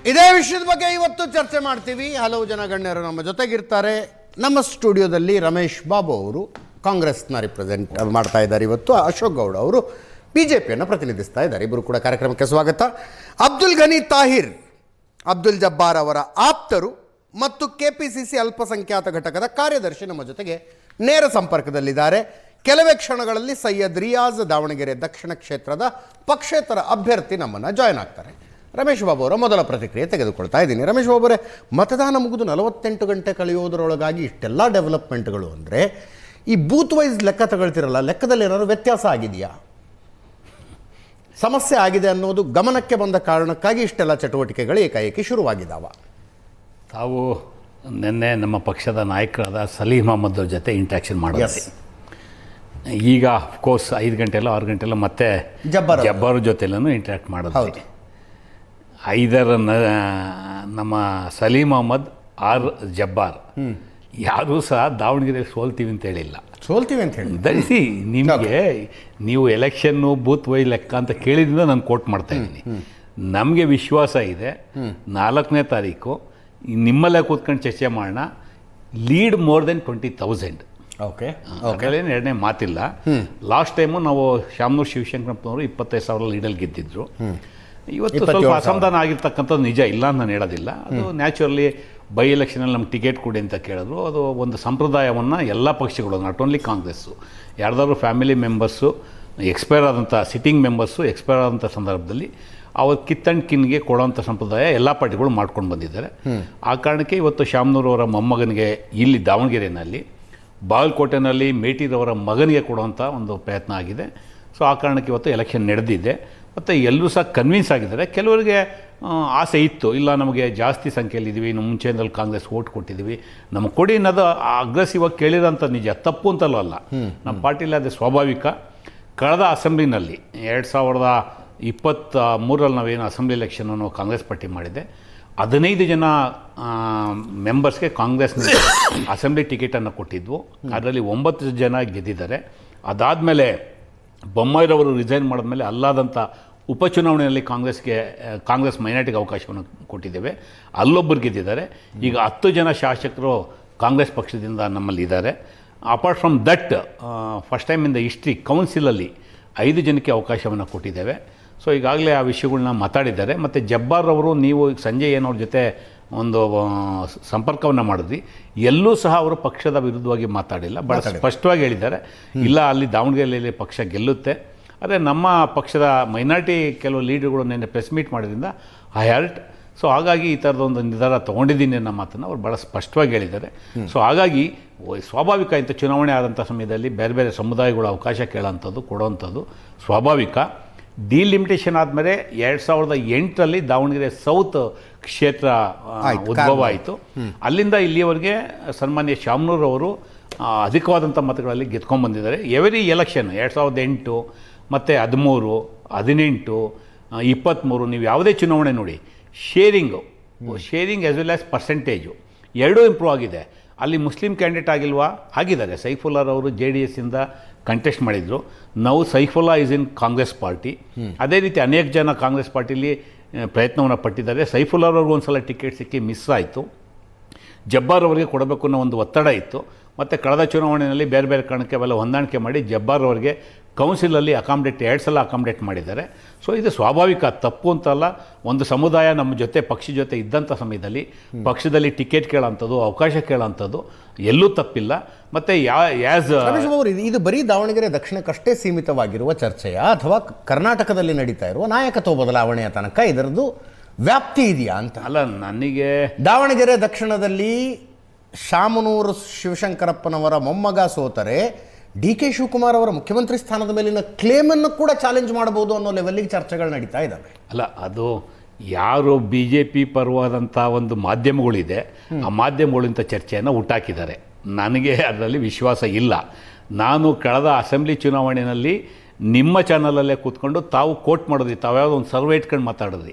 ಇದೇ ವಿಷಯದ ಬಗ್ಗೆ ಇವತ್ತು ಚರ್ಚೆ ಮಾಡ್ತೀವಿ. ಹಲವು ಜನ ಗಣ್ಯರು ನಮ್ಮ ಜೊತೆಗಿರ್ತಾರೆ. ನಮ್ಮ ಸ್ಟುಡಿಯೋದಲ್ಲಿ ರಮೇಶ್ ಬಾಬು ಅವರು ಕಾಂಗ್ರೆಸ್ನ ರಿಪ್ರೆಸೆಂಟ್ ಮಾಡ್ತಾ ಇದ್ದಾರೆ. ಇವತ್ತು ಅಶೋಕ್ ಗೌಡ ಅವರು ಬಿಜೆಪಿಯನ್ನು ಪ್ರತಿನಿಧಿಸ್ತಾ ಇದ್ದಾರೆ. ಇಬ್ಬರು ಕೂಡ ಕಾರ್ಯಕ್ರಮಕ್ಕೆ ಸ್ವಾಗತ. ಅಬ್ದುಲ್ ಗನಿ ತಾಹಿರ್, ಅಬ್ದುಲ್ ಜಬ್ಬಾರ್ ಅವರ ಆಪ್ತರು ಮತ್ತು ಕೆಪಿಸಿಸಿ ಅಲ್ಪಸಂಖ್ಯಾತ ಘಟಕದ ಕಾರ್ಯದರ್ಶಿ ನಮ್ಮ ಜೊತೆಗೆ ನೇರ ಸಂಪರ್ಕದಲ್ಲಿದ್ದಾರೆ. ಕೆಲವೇ ಕ್ಷಣಗಳಲ್ಲಿ ಸೈಯದ್ ರಿಯಾಜ್ ದಾವಣಗೆರೆ ದಕ್ಷಿಣ ಕ್ಷೇತ್ರದ ಪಕ್ಷೇತರ ಅಭ್ಯರ್ಥಿ ನಮ್ಮನ್ನು ಜಾಯ್ನ್ ಆಗ್ತಾರೆ. ರಮೇಶ್ ಬಾಬು ಅವರ ಮೊದಲ ಪ್ರತಿಕ್ರಿಯೆ ತೆಗೆದುಕೊಳ್ತಾ ಇದ್ದೀನಿ. ರಮೇಶ್ ಬಾಬು ಅವರೇ, ಮತದಾನ ಮುಗಿದು 48 ಗಂಟೆ ಕಳೆಯೋದರೊಳಗಾಗಿ ಇಷ್ಟೆಲ್ಲ ಡೆವಲಪ್ಮೆಂಟ್ಗಳು ಅಂದರೆ ಈ ಬೂತ್ ವೈಸ್ ಲೆಕ್ಕ ತಗೊಳ್ತಿರಲ್ಲ, ಲೆಕ್ಕದಲ್ಲಿ ಏನಾದರೂ ವ್ಯತ್ಯಾಸ ಆಗಿದೆಯಾ, ಸಮಸ್ಯೆ ಆಗಿದೆ ಅನ್ನೋದು ಗಮನಕ್ಕೆ ಬಂದ ಕಾರಣಕ್ಕಾಗಿ ಇಷ್ಟೆಲ್ಲ ಚಟುವಟಿಕೆಗಳು ಏಕಾಏಕಿ ಶುರುವಾಗಿದ್ದಾವ? ತಾವು ನಿನ್ನೆ ನಮ್ಮ ಪಕ್ಷದ ನಾಯಕರಾದ ಸಲೀಂ ಅಹಮದ್ ಅವ್ರ ಜೊತೆ ಇಂಟ್ರಾಕ್ಷನ್ ಮಾಡಿದ್ವಿ. ಈಗ ಅಫ್ಕೋರ್ಸ್ 5 ಗಂಟೆಲ್ಲೋ 6 ಗಂಟೆಲ್ಲೋ ಮತ್ತೆ ಜಬ್ಬಾರ್ ಜೊತೆಲೂ ಇಂಟ್ರಾಕ್ಟ್ ಮಾಡಿದ್ವಿ. ಐದರ ನಮ್ಮ ಸಲೀಂ ಅಹಮದ್ ಆರ್ ಜಬ್ಬಾರ್ ಯಾರೂ ಸಹ ದಾವಣಗೆರೆ ಸೋಲ್ತೀವಿ ಅಂತ ಹೇಳಿಲ್ಲ. ಸೋಲ್ತೀವಿ ಅಂತ ಹೇಳಿ ಧರಿಸಿ ನಿಮಗೆ ನೀವು ಎಲೆಕ್ಷನ್ನು ಬೂತ್ ವೈ ಲೆಕ್ಕ ಅಂತ ಕೇಳಿದ್ರಿಂದ ನಾನು ಕೋಟ್ ಮಾಡ್ತಾ ಇದ್ದೀನಿ. ನಮಗೆ ವಿಶ್ವಾಸ ಇದೆ 4ನೇ ತಾರೀಕು ನಿಮ್ಮಲ್ಲೇ ಕೂತ್ಕೊಂಡು ಚರ್ಚೆ ಮಾಡೋಣ. Lead more than 20,000. ಓಕೆ, ಅದರಲ್ಲೇನು ಎರಡನೇ ಮಾತಿಲ್ಲ. ಲಾಸ್ಟ್ ಟೈಮು ನಾವು ಶಾಮನೂರು ಶಿವಶಂಕರಪ್ಪನವರು 25,000 ಲೀಡಲ್ಲಿ ಗೆದ್ದಿದ್ರು. ಇವತ್ತು ಸ್ವಲ್ಪ ಅಸಮಾಧಾನ ಆಗಿರ್ತಕ್ಕಂಥದ್ದು ನಿಜ, ಇಲ್ಲ ಅಂತ ನಾನು ಹೇಳೋದಿಲ್ಲ. ಅದು ನ್ಯಾಚುರಲಿ ಬೈ ಎಲೆಕ್ಷನಲ್ಲಿ ನಮ್ಗೆ ಟಿಕೆಟ್ ಕೊಡಿ ಅಂತ ಕೇಳಿದ್ರು. ಅದು ಒಂದು ಸಂಪ್ರದಾಯವನ್ನು ಎಲ್ಲ ಪಕ್ಷಗಳು, ನಾಟ್ ಓನ್ಲಿ ಕಾಂಗ್ರೆಸ್ಸು, ಯಾರ್ದಾದ್ರು ಫ್ಯಾಮಿಲಿ ಮೆಂಬರ್ಸು ಎಕ್ಸ್ಪೈರ್ ಆದಂಥ ಸಿಟ್ಟಿಂಗ್ ಮೆಂಬರ್ಸು ಎಕ್ಸ್ಪೈರ್ ಆದಂಥ ಸಂದರ್ಭದಲ್ಲಿ ಅವ್ರು ಕಿತ್ತಂಡ್ ಕಿನ್ಗೆ ಕೊಡೋವಂಥ ಸಂಪ್ರದಾಯ ಎಲ್ಲ ಪಾರ್ಟಿಗಳು ಮಾಡ್ಕೊಂಡು ಬಂದಿದ್ದಾರೆ. ಆ ಕಾರಣಕ್ಕೆ ಇವತ್ತು ಶಾಮನೂರವರ ಮೊಮ್ಮಗನಿಗೆ ಇಲ್ಲಿ ದಾವಣಗೆರೆಯಲ್ಲಿ, ಬಾಗಲಕೋಟೆನಲ್ಲಿ ಮೇಟಿರವರ ಮಗನಿಗೆ ಕೊಡುವಂಥ ಒಂದು ಪ್ರಯತ್ನ ಆಗಿದೆ. ಸೊ ಆ ಕಾರಣಕ್ಕೆ ಇವತ್ತು ಎಲೆಕ್ಷನ್ ನಡೆದಿದೆ. ಮತ್ತು ಎಲ್ಲರೂ ಸಹ ಕನ್ವಿನ್ಸ್ ಆಗಿದ್ದಾರೆ. ಕೆಲವರಿಗೆ ಆಸೆ ಇತ್ತು, ಇಲ್ಲ ನಮಗೆ ಜಾಸ್ತಿ ಸಂಖ್ಯೆಯಲ್ಲಿದ್ದೀವಿ, ಇನ್ನು ಮುಂಚೆಯಿಂದಲೂ ಕಾಂಗ್ರೆಸ್ ಓಟ್ ಕೊಟ್ಟಿದ್ದೀವಿ, ನಮಗೆ ಕೊಡಿ ಅನ್ನೋದು ಅಗ್ರೆಸಿವ್ ಆಗಿ ಕೇಳಿರೋಂಥ ನಿಜ, ತಪ್ಪು ಅಂತಲೂ ಅಲ್ಲ. ನಮ್ಮ ಪಾರ್ಟಿಲಿ ಅದು ಸ್ವಾಭಾವಿಕ. ಕಳೆದ ಅಸೆಂಬ್ಲಿನಲ್ಲಿ 2023ರಲ್ಲಿ ನಾವೇನು ಅಸೆಂಬ್ಲಿ ಎಲೆಕ್ಷನನ್ನು ಕಾಂಗ್ರೆಸ್ ಪಾರ್ಟಿ ಮಾಡಿದೆ, 15 ಜನ ಮೆಂಬರ್ಸ್ಗೆ ಕಾಂಗ್ರೆಸ್ನ ಅಸೆಂಬ್ಲಿ ಟಿಕೆಟನ್ನು ಕೊಟ್ಟಿದ್ವು. ಅದರಲ್ಲಿ 9 ಜನ ಗೆದ್ದಿದ್ದಾರೆ. ಅದಾದಮೇಲೆ ಬೊಮ್ಮಾಯಿರವರು ರಿಸೈನ್ ಮಾಡಿದ್ಮೇಲೆ ಅಲ್ಲಾದಂಥ ಉಪಚುನಾವಣೆಯಲ್ಲಿ ಕಾಂಗ್ರೆಸ್ ಮೈನಾರಿಟಿಗೆ ಅವಕಾಶವನ್ನು ಕೊಟ್ಟಿದ್ದೇವೆ, ಅಲ್ಲೊಬ್ಬರು ಗೆದ್ದಿದ್ದಾರೆ. ಈಗ 10 ಜನ ಶಾಸಕರು ಕಾಂಗ್ರೆಸ್ ಪಕ್ಷದಿಂದ ನಮ್ಮಲ್ಲಿದ್ದಾರೆ. Apart from that first time in the history ಕೌನ್ಸಿಲಲ್ಲಿ 5 ಜನಕ್ಕೆ ಅವಕಾಶವನ್ನು ಕೊಟ್ಟಿದ್ದೇವೆ. ಸೊ ಈಗಾಗಲೇ ಆ ವಿಷಯಗಳನ್ನ ಮಾತಾಡಿದ್ದಾರೆ. ಮತ್ತು ಜಬ್ಬಾರ್ ಅವರು, ನೀವು ಸಂಜೆ ಏನವ್ರ ಜೊತೆ ಒಂದು ಸಂಪರ್ಕವನ್ನು ಮಾಡಿದ್ರಿ, ಎಲ್ಲೂ ಸಹ ಅವರು ಪಕ್ಷದ ವಿರುದ್ಧವಾಗಿ ಮಾತಾಡಿಲ್ಲ. ಭಾಳ ಸ್ಪಷ್ಟವಾಗಿ ಹೇಳಿದ್ದಾರೆ, ಇಲ್ಲ ಅಲ್ಲಿ ದಾವಣಗೆರೆಯಲ್ಲಿ ಪಕ್ಷ ಗೆಲ್ಲುತ್ತೆ. ಆದರೆ ನಮ್ಮ ಪಕ್ಷದ ಮೈನಾರಿಟಿ ಕೆಲವು ಲೀಡರ್ಗಳು ನಿನ್ನೆ ಪ್ರೆಸ್ ಮೀಟ್ ಮಾಡೋದ್ರಿಂದ ಐ ಹರ್ಟ್. ಸೊ ಹಾಗಾಗಿ ಈ ಥರದೊಂದು ನಿರ್ಧಾರ ತೊಗೊಂಡಿದ್ದೀನಿ ಅನ್ನೋ ಮಾತನ್ನು ಅವ್ರು ಭಾಳ ಸ್ಪಷ್ಟವಾಗಿ ಹೇಳಿದ್ದಾರೆ. ಸೊ ಹಾಗಾಗಿ ಸ್ವಾಭಾವಿಕ, ಇಂಥ ಚುನಾವಣೆ ಆದಂಥ ಸಮಯದಲ್ಲಿ ಬೇರೆ ಬೇರೆ ಸಮುದಾಯಗಳು ಅವಕಾಶ ಕೇಳೋವಂಥದ್ದು, ಕೊಡೋವಂಥದ್ದು ಸ್ವಾಭಾವಿಕ. ಡಿಲಿಮಿಟೇಷನ್ ಆದಮೇಲೆ 2008ರಲ್ಲಿ ದಾವಣಗೆರೆ ಸೌತ್ ಕ್ಷೇತ್ರ ಉದ್ಭವ ಆಯಿತು. ಅಲ್ಲಿಂದ ಇಲ್ಲಿಯವರೆಗೆ ಸನ್ಮಾನ್ಯ ಶಾಮನೂರವರು ಅಧಿಕವಾದಂಥ ಮತಗಳಲ್ಲಿ ಗೆದ್ಕೊಂಡ್ಬಂದಿದ್ದಾರೆ. ಎವರಿ ಎಲೆಕ್ಷನ್ 2008 ಮತ್ತು 13, 18, 23 ನೀವು ಯಾವುದೇ ಚುನಾವಣೆ ನೋಡಿ, sharing as well as percentage ಎರಡೂ ಇಂಪ್ರೂವ್ ಆಗಿದೆ. ಅಲ್ಲಿ ಮುಸ್ಲಿಂ ಕ್ಯಾಂಡಿಡೇಟ್ ಆಗಿಲ್ವಾ? ಆಗಿದ್ದಾರೆ. ಸೈಫುಲ್ಲಾರವರು JDS ಇಂದ ಕಂಟೆಸ್ಟ್ ಮಾಡಿದರು. ನಾವು Saifulla is in Congress party. ಅದೇ ರೀತಿ ಅನೇಕ ಜನ ಕಾಂಗ್ರೆಸ್ ಪಾರ್ಟಿಲಿ ಪ್ರಯತ್ನವನ್ನು ಪಟ್ಟಿದ್ದಾರೆ. ಸೈಫುಲ್ಲಾರವ್ರಿಗೆ ಒಂದು ಸಲ ಟಿಕೆಟ್ ಸಿಕ್ಕಿ ಮಿಸ್ ಆಯಿತು. ಜಬ್ಬಾರ್ ಅವರಿಗೆ ಕೊಡಬೇಕು ಅನ್ನೋ ಒಂದು ಒತ್ತಡ ಇತ್ತು. ಮತ್ತು ಕಳೆದ ಚುನಾವಣೆಯಲ್ಲಿ ಬೇರೆ ಬೇರೆ ಕಾರಣಕ್ಕೆ ಅವೆಲ್ಲ ಹೊಂದಾಣಿಕೆ ಮಾಡಿ ಜಬ್ಬಾರ್ ಅವರಿಗೆ ಕೌನ್ಸಿಲಲ್ಲಿ 2 ಸಲ ಅಕಾಮಿಡೇಟ್ ಮಾಡಿದ್ದಾರೆ. ಸೊ ಇದು ಸ್ವಾಭಾವಿಕ, ತಪ್ಪು ಅಂತಲ್ಲ. ಒಂದು ಸಮುದಾಯ ನಮ್ಮ ಜೊತೆ ಪಕ್ಷ ಜೊತೆ ಇದ್ದಂಥ ಸಮಯದಲ್ಲಿ ಪಕ್ಷದಲ್ಲಿ ಟಿಕೆಟ್ ಕೇಳೋಂಥದ್ದು, ಅವಕಾಶ ಕೇಳೋಂಥದ್ದು ಎಲ್ಲೂ ತಪ್ಪಿಲ್ಲ. ಮತ್ತು ಇದು ಬರೀ ದಾವಣಗೆರೆ ದಕ್ಷಿಣಕ್ಕಷ್ಟೇ ಸೀಮಿತವಾಗಿರುವ ಚರ್ಚೆಯ, ಅಥವಾ ಕರ್ನಾಟಕದಲ್ಲಿ ನಡೀತಾ ಇರುವ ನಾಯಕತ್ವ ಬದಲಾವಣೆಯ ತನಕ ಇದರದ್ದು ವ್ಯಾಪ್ತಿ ಇದೆಯಾ ಅಂತ? ಅಲ್ಲ, ನನಗೆ ದಾವಣಗೆರೆ ದಕ್ಷಿಣದಲ್ಲಿ ಶಾಮನೂರು ಶಿವಶಂಕರಪ್ಪನವರ ಮೊಮ್ಮಗ ಸೋತರೆ DK ಶಿವಕುಮಾರ್ ಅವರ ಮುಖ್ಯಮಂತ್ರಿ ಸ್ಥಾನದ ಮೇಲಿನ ಕ್ಲೇಮನ್ನು ಕೂಡ ಚಾಲೆಂಜ್ ಮಾಡಬಹುದು ಅನ್ನೋ ಲೆವೆಲ್ಲಿಗೆ ಚರ್ಚೆಗಳು ನಡೀತಾ ಇದ್ದಾವೆ. ಅಲ್ಲ, ಅದು ಯಾರು BJP ಪರವಾದಂಥ ಒಂದು ಮಾಧ್ಯಮಗಳಿದೆ, ಆ ಮಾಧ್ಯಮಗಳಿಂದ ಚರ್ಚೆಯನ್ನು ಹುಟ್ಟಾಕಿದ್ದಾರೆ. ನನಗೆ ಅದರಲ್ಲಿ ವಿಶ್ವಾಸ ಇಲ್ಲ. ನಾನು ಕಳೆದ ಅಸೆಂಬ್ಲಿ ಚುನಾವಣೆಯಲ್ಲಿ ನಿಮ್ಮ ಚಾನಲಲ್ಲೇ ಕೂತ್ಕೊಂಡು ತಾವು ಕೋಟ್ ಮಾಡಿದ್ರಿ, ತಾವ್ಯಾವುದೋ ಒಂದು ಸರ್ವೆ ಇಟ್ಕೊಂಡು ಮಾತಾಡಿದ್ರಿ,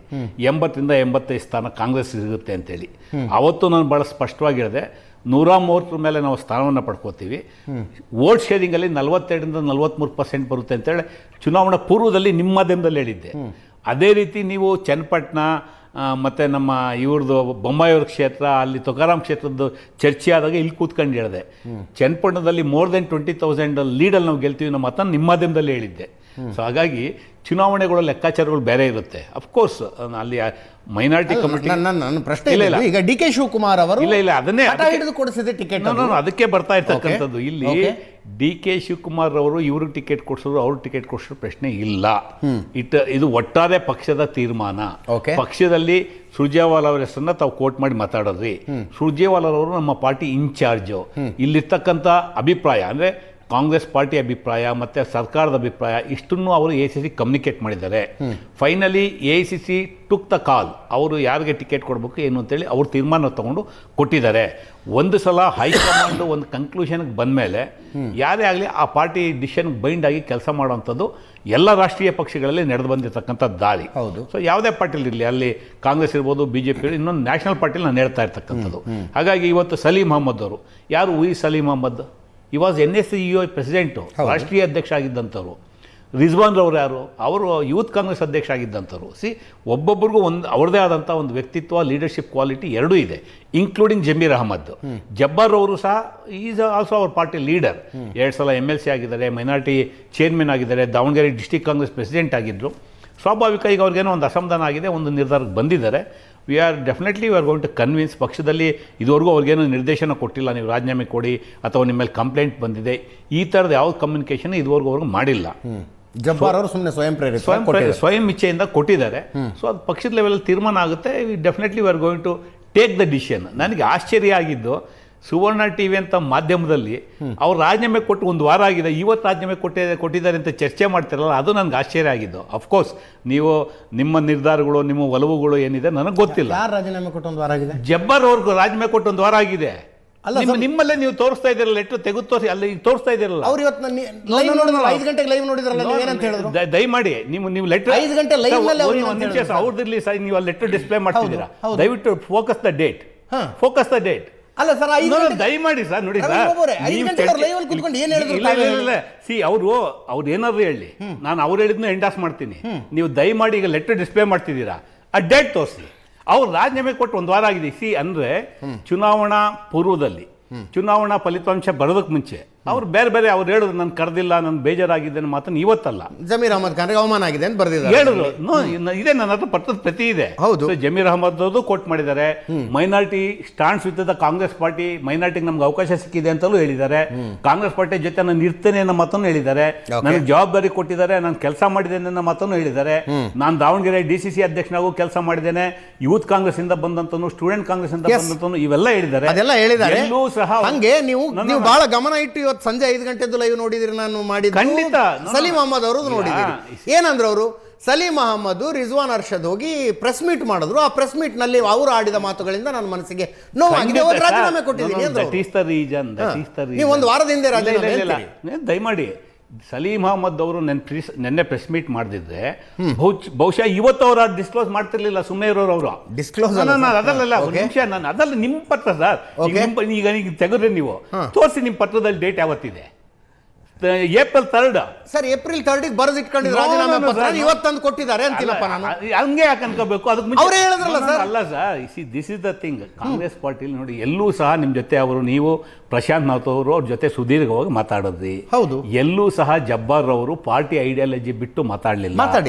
80ರಿಂದ 85 ಸ್ಥಾನ ಕಾಂಗ್ರೆಸ್ ಸಿಗುತ್ತೆ ಅಂತೇಳಿ. ಅವತ್ತು ನಾನು ಭಾಳ ಸ್ಪಷ್ಟವಾಗಿ ಹೇಳಿದೆ, 130 ಮೇಲೆ ನಾವು ಸ್ಥಾನವನ್ನು ಪಡ್ಕೋತೀವಿ. ವೋಟ್ ಶೇರಿಂಗಲ್ಲಿ 42ರಿಂದ 43% ಬರುತ್ತೆ ಅಂತೇಳಿ ಚುನಾವಣಾ ಪೂರ್ವದಲ್ಲಿ ನಿಮ್ಮ ಮಾಧ್ಯಮದಲ್ಲಿ ಹೇಳಿದ್ದೆ. ಅದೇ ರೀತಿ ನೀವು ಚನ್ನಪಟ್ಟಣ ಮತ್ತು ನಮ್ಮ ಇವ್ರದ್ದು ಬೊಮ್ಮಾಯಿಯವ್ರ ಕ್ಷೇತ್ರ ಅಲ್ಲಿ ತುಕಾರಾಮ್ ಕ್ಷೇತ್ರದ್ದು ಚರ್ಚೆ ಆದಾಗ ಇಲ್ಲಿ ಕೂತ್ಕೊಂಡು ಹೇಳಿದೆ. ಚನ್ನಪಟ್ಟಣದಲ್ಲಿ ಮೋರ್ ದೆನ್ 20,000 ಲೀಡಲ್ಲಿ ನಾವು ಗೆಲ್ತೀವಿ ನಮ್ಮ ಮಾತನ್ನು ನಿಮ್ಮ ಮಾಧ್ಯಮದಲ್ಲಿ ಹೇಳಿದ್ದೆ. ಸೊ ಹಾಗಾಗಿ ಚುನಾವಣೆಗಳ ಲೆಕ್ಕಾಚಾರಗಳು ಬೇರೆ ಇರುತ್ತೆ. ಅಫ್ಕೋರ್ಸ್ ಅಲ್ಲಿ ಮೈನಾರಿಟಿ ಕಮಿಟಿ ನನ್ನ ಪ್ರಶ್ನೆ ಇಲ್ಲ. ಈಗ ಡಿ ಕೆ ಶಿವಕುಮಾರ್ ಅವರು ಇಲ್ಲ ಅದನ್ನೇ ಹಿಡಿದು ಕೊಡಿಸಿದೆ ಟಿಕೆಟ್. ಅದಕ್ಕೆ ಬರ್ತಾ ಇರ್ತಕ್ಕಂಥದ್ದು. ಇಲ್ಲಿ ಡಿ ಕೆ ಶಿವಕುಮಾರ್ ಅವರು ಇವ್ರಿಗೆ ಟಿಕೆಟ್ ಕೊಡ್ಸೋರು ಅವ್ರಿಗೆ ಟಿಕೆಟ್ ಕೊಡ್ಸೋ ಪ್ರಶ್ನೆ ಇಲ್ಲ. ಇದು ಒಟ್ಟಾರೆ ಪಕ್ಷದ ತೀರ್ಮಾನ. ಪಕ್ಷದಲ್ಲಿ ಸುರ್ಜೇವಾಲಾ ಅವರ ಹೆಸರನ್ನ ತಾವು ಕೋಟ್ ಮಾಡಿ ಮಾತಾಡೋದ್ರಿ. ಸುರ್ಜೇವಾಲಾ ಅವರು ನಮ್ಮ ಪಾರ್ಟಿ ಇನ್ಚಾರ್ಜು. ಇಲ್ಲಿರ್ತಕ್ಕಂಥ ಅಭಿಪ್ರಾಯ ಅಂದರೆ ಕಾಂಗ್ರೆಸ್ ಪಾರ್ಟಿ ಅಭಿಪ್ರಾಯ ಮತ್ತು ಸರ್ಕಾರದ ಅಭಿಪ್ರಾಯ ಇಷ್ಟನ್ನು ಅವರು AICC ಕಮ್ಯುನಿಕೇಟ್ ಮಾಡಿದ್ದಾರೆ. Finally AICC took the call. ಅವರು ಯಾರಿಗೆ ಟಿಕೆಟ್ ಕೊಡಬೇಕು ಏನು ಅಂತೇಳಿ ಅವ್ರು ತೀರ್ಮಾನ ತಗೊಂಡು ಕೊಟ್ಟಿದ್ದಾರೆ. ಒಂದು ಸಲ ಹೈಕಮಾಂಡ್ ಒಂದು ಕನ್ಕ್ಲೂಷನ್ಗೆ ಬಂದಮೇಲೆ ಯಾರೇ ಆಗಲಿ ಆ ಪಾರ್ಟಿ ಡಿಸಿಷನ್ಗೆ ಬೈಂಡ್ ಆಗಿ ಕೆಲಸ ಮಾಡುವಂಥದ್ದು ಎಲ್ಲ ರಾಷ್ಟ್ರೀಯ ಪಕ್ಷಗಳಲ್ಲಿ ನಡೆದು ಬಂದಿರತಕ್ಕಂಥ ದಾರಿ. ಸೊ ಯಾವುದೇ ಪಾರ್ಟಿಲಿ ಇರಲಿ, ಅಲ್ಲಿ ಕಾಂಗ್ರೆಸ್ ಇರ್ಬೋದು, BJP ಇನ್ನೊಂದು ನ್ಯಾಷನಲ್ ಪಾರ್ಟಿಲಿ ನಾನು ಹೇಳ್ತಾ ಇರ್ತಕ್ಕಂಥದ್ದು. ಹಾಗಾಗಿ ಇವತ್ತು ಸಲೀಂ ಅಹಮದ್ ಅವರು ಯಾರು? ಸಲೀಂ ಅಹಮದ್ ಈ ವಾಸ್ NSCEO ಪ್ರೆಸಿಡೆಂಟು, ರಾಷ್ಟ್ರೀಯ ಅಧ್ಯಕ್ಷ ಆಗಿದ್ದಂಥವ್ರು. ರಿಜ್ವಾನ್ ರವರು ಯಾರು? ಅವರು ಯೂತ್ ಕಾಂಗ್ರೆಸ್ ಅಧ್ಯಕ್ಷ ಆಗಿದ್ದಂಥವ್ರು. ಒಬ್ಬೊಬ್ಬರಿಗೂ ಅವ್ರದ್ದೇ ಆದಂಥ ಒಂದು ವ್ಯಕ್ತಿತ್ವ, ಲೀಡರ್ಶಿಪ್ ಕ್ವಾಲಿಟಿ ಎರಡೂ ಇದೆ, ಇನ್ಕ್ಲೂಡಿಂಗ್ ಜಮೀರ್ ಅಹಮದ್. ಜಬ್ಬಾರ್ ಅವರು ಸಹ is also our party leader. 2 ಸಲ MLC ಆಗಿದ್ದಾರೆ, ಮೈನಾರಿಟಿ ಚೇರ್ಮನ್ ಆಗಿದ್ದಾರೆ, ದಾವಣಗೆರೆ ಡಿಸ್ಟಿಕ್ ಕಾಂಗ್ರೆಸ್ ಪ್ರೆಸಿಡೆಂಟ್ ಆಗಿದ್ದರು. ಸ್ವಾಭಾವಿಕ ಈಗ ಅವ್ರಿಗೇನೋ ಒಂದು ಅಸಮಾಧಾನ ಆಗಿದೆ, ಒಂದು ನಿರ್ಧಾರಕ್ಕೆ ಬಂದಿದ್ದಾರೆ. We are going to convince. ಪಕ್ಷದಲ್ಲಿ ಇದುವರೆಗೂ ಅವ್ರಿಗೇನು ನಿರ್ದೇಶನ ಕೊಟ್ಟಿಲ್ಲ, ನೀವು ರಾಜೀನಾಮೆ ಕೊಡಿ ಅಥವಾ ನಿಮ್ಮ ಮೇಲೆ ಕಂಪ್ಲೇಂಟ್ ಬಂದಿದೆ, ಈ ಥರದ ಯಾವ ಕಮ್ಯುನಿಕೇಷನ್ ಇದುವರೆಗೂ ಅವ್ರಿಗೆ ಮಾಡಿಲ್ಲ. ಜಬ್ಬಾರ್ ಅವರು ಸುಮ್ಮನೆ ಸ್ವಯಂ ಇಚ್ಛೆಯಿಂದ ಕೊಟ್ಟಿದ್ದಾರೆ. ಸೊ ಅದು ಪಕ್ಷದ ಲೆವೆಲಲ್ಲಿ ತೀರ್ಮಾನ ಆಗುತ್ತೆ. Definitely we are going to take the decision. ನನಗೆ ಆಶ್ಚರ್ಯ ಆಗಿದ್ದು ಸುವರ್ಣ TV ಅಂತ ಮಾಧ್ಯಮದಲ್ಲಿ ಅವ್ರು ರಾಜೀನಾಮೆ ಕೊಟ್ಟು 1 ವಾರ ಆಗಿದೆ, ಇವತ್ತು ರಾಜೀನಾಮೆ ಕೊಟ್ಟಿದ್ದಾರೆ ಅಂತ ಚರ್ಚೆ ಮಾಡ್ತಿರಲ್ಲ, ಅದು ನನಗೆ ಆಶ್ಚರ್ಯ ಆಗಿದ್ದು. ಅಫ್ಕೋರ್ಸ್ ನೀವು ನಿಮ್ಮ ನಿರ್ಧಾರಗಳು, ನಿಮ್ಮ ಒಲವುಗಳು ಏನಿದೆ ನನಗೆ ಗೊತ್ತಿಲ್ಲ. ಯಾರು ರಾಜೀನಾಮೆ ಕೊಟ್ಟು 1 ವಾರ ಆಗಿದೆ? ಜಬ್ಬಾರ್ ಅವ್ರಿಗೂ ರಾಜೀನಾಮೆ ಕೊಟ್ಟು 1 ವಾರ ಆಗಿದೆ. ನಿಮ್ಮಲ್ಲೇ ನೀವು ತೋರಿಸ್ತಾ ಇದ್ದೀರಲ್ಲ, ಲೆಟ್ರ್ ತೆಗೆದು ತೋರಿಸಿ ಅಲ್ಲಿ ತೋರಿಸ್ತಾ ಇದ್ದೀರಲ್ಲ. ಅವ್ರು ಇವತ್ತು 5 ಗಂಟೆಗೆ ಲೈವ್ ನೋಡಿದ್ರಲ್ಲ, ಏನಂತ ಹೇಳಿದ್ರು? ದಯಮಾಡಿ ನೀವು ಲೆಟರ್ 5 ಗಂಟೆ ಲೈವ್ ಅವ್ರದಿರ್ಲಿ ಸರ್, ನೀವು ಲೆಟರ್ ಡಿಸ್ಪ್ಲೇ ಮಾಡ್ತಿದ್ದೀರಾ, ದಯವಿಟ್ಟು ಫೋಕಸ್ ದ ಡೇಟ್. ಅಲ್ಲ ಸರ್, ದಯಮಾಡಿ ಸರ್, ನೋಡಿ ಸರ್, ಅವ್ರು ಏನಾದ್ರು ಹೇಳಿ, ನಾನು ಅವ್ರು ಹೇಳಿದ್ನ ಎಂಡಾಸ್ ಮಾಡ್ತೀನಿ. ನೀವು ದಯಮಾಡಿ ಈಗ ಲೆಟರ್ ಡಿಸ್ಪ್ಲೇ ಮಾಡ್ತಿದ್ದೀರಾ, ಆ ಡೇಟ್ ತೋರಿಸಿ. ಅವ್ರು ರಾಜೀನಾಮೆ ಕೊಟ್ಟು 1 ವಾರ ಆಗಿದೆ. ಅಂದರೆ ಚುನಾವಣಾ ಪೂರ್ವದಲ್ಲಿ, ಚುನಾವಣಾ ಫಲಿತಾಂಶ ಬರೋದಕ್ಕೆ ಮುಂಚೆ ಅವ್ರು ಬೇರೆ ಅವ್ರು ಹೇಳಿದ್ರು, ನಾನು ಕರೆದಿಲ್ಲ, ನಾನು ಬೇಜಾರಾಗಿದೆ ಅನ್ನೋ ಮಾತನ್ನು ಇವತ್ತಲ್ಲ. ಜಮೀರ್ ಅಹಮದ್ ಖಾನ್ಗೆ ಅವಮಾನ ಆಗಿದೆ ಅಂತ ಬರೆದಿದ್ದಾರೆ, ಹೇಳಿದ್ರು. ಇದೆ, ನನ್ನ ಹತ್ರ ಪತ್ರದ ಪ್ರತಿ ಇದೆ. ಹೌದು, ಜಮೀರ್ ಅಹಮದ್ ಅವರು ಕೋಟ್ ಮಾಡಿದ್ದಾರೆ. Minority stands with the Congress party, ಮೈನಾರಿಟಿಗೆ ನಮ್ಗೆ ಅವಕಾಶ ಸಿಕ್ಕಿದೆ ಅಂತಲೂ ಹೇಳಿದ್ದಾರೆ. ಕಾಂಗ್ರೆಸ್ ಪಾರ್ಟಿ ಜೊತೆ ನಾನು ಇರ್ತೇನೆ ಅನ್ನೋ ಮಾತನ್ನು ಹೇಳಿದ್ದಾರೆ. ನನಗೆ ಜವಾಬ್ದಾರಿ ಕೊಟ್ಟಿದ್ದಾರೆ, ನಾನು ಕೆಲಸ ಮಾಡಿದ್ದೇನೆ ಅನ್ನೋ ಮಾತನ್ನು ಹೇಳಿದ್ದಾರೆ. ನಾನು ದಾವಣಗೆರೆ DCC ಅಧ್ಯಕ್ಷನಾಗೂ ಕೆಲಸ ಮಾಡಿದ್ದೇನೆ, ಯೂತ್ ಕಾಂಗ್ರೆಸ್ ಇಂದ ಬಂದಂತನು, ಸ್ಟೂಡೆಂಟ್ ಕಾಂಗ್ರೆಸ್ ಇಂದ ಬಂದಂತನು, ಇವೆಲ್ಲ ಹೇಳಿದ್ದಾರೆ. ಅದೆಲ್ಲ ಹೇಳಿದ್ದಾರೆ. ಸಹ ಹಂಗೆ ನೀವು ಬಹಳ ಗಮನ ಇಟ್ಟು ಸಂಜೆ 5 ಗಂಟೆದ್ದು ಲೈವ್ ನೋಡಿದಿರಿ. ನಾನು ಮಾಡಿದ ಖಂಡಿತ ಸಲೀಂ ಅಹಮದ್ ಅವರು ನೋಡಿದಿರಿ. ಏನಂದ್ರೆ ಅವರು ಸಲೀಂ ಅಹಮದ್ ರಿಜ್ವಾನ್ ಅರ್ಷದ್ ಹೋಗಿ ಪ್ರೆಸ್ ಮೀಟ್ ಮಾಡಿದ್ರು. ಆ ಪ್ರೆಸ್ ಮೀಟ್ ನಲ್ಲಿ ಅವರು ಆಡಿದ ಮಾತುಗಳಿಂದ ನನ್ನ ಮನಸ್ಸಿಗೆ ನೋವಾಗಿದೆ, ರಾಜೀನಾಮೆ ಕೊಟ್ಟಿದ್ದೀನಿ ಅಂದ್ರೆ. ನೀವು 1 ವಾರದಿಂದ ರಾಜೀನಾಮೆ. ದಯಮಾಡಿ ಸಲೀಂ ಅಹಮದ್ ಅವರು ನೆನ್ನೆ ಪ್ರೆಸ್ ಮೀಟ್ ಮಾಡಿದ್ರೆ ಬಹುಶಃ ಇವತ್ತು ಅವರು ಡಿಸ್ಕ್ಲೋಸ್ ಮಾಡ್ತಿರ್ಲಿಲ್ಲ, ಸುಮ್ಮನೆ ಇರೋರು ಅವರು. ಡಿಸ್ಕ್ಲೋಸ್ ಅದಲ್ಲ, ಒಂದು ನಿಮಿಷ, ನಾನು ಅದಲ್ಲ, ನಿಮ್ಮ ಪತ್ರ ಸರ್, ಈಗ ತೆಗೆದ್ರೆ ನೀವು ತೋರಿಸಿ, ನಿಮ್ಮ ಪತ್ರದಲ್ಲಿ ಡೇಟ್ ಯಾವತ್ತಿದೆ? April 3rd sir. April 3rd ಬರೆದು ಇಟ್ಕೊಂಡಿದ್ರು ರಾಜೀನಾಮೆ ಪತ್ರ, ಇವತ್ತಂದು ಕೊಟ್ಟಿದ್ದಾರೆ ಅಂತಿಲ್ಲಪ್ಪ ನಾನು. ಹಂಗೆ ಯಾಕೆ ಅನ್ಕೋಬೇಕು? ಅದಕ್ಕೆ ಅವರೇ ಹೇಳಿದ್ರಲ್ಲ ಸರ್. ಅಲ್ಲ sir, this is the thing. Congress ಪಾರ್ಟಿಲಿ ನೋಡಿ, ಎಲ್ಲೂ ಸಹ ನಿಮ್ಮ ಜೊತೆ ಅವರು, ನೀವು ಪ್ರಶಾಂತ್ ನಾಥ್ ಅವರು ಅವ್ರ ಜೊತೆ ಸುದೀರ್ಘವಾಗಿ ಮಾತಾಡಿದ್ರಿ. ಹೌದು. ಎಲ್ಲೂ ಸಹ ಜಬ್ಬಾರ್ ಅವರು ಪಾರ್ಟಿ ಐಡಿಯಾಲಜಿ ಬಿಟ್ಟು ಮಾತಾಡಲಿಲ್ಲ,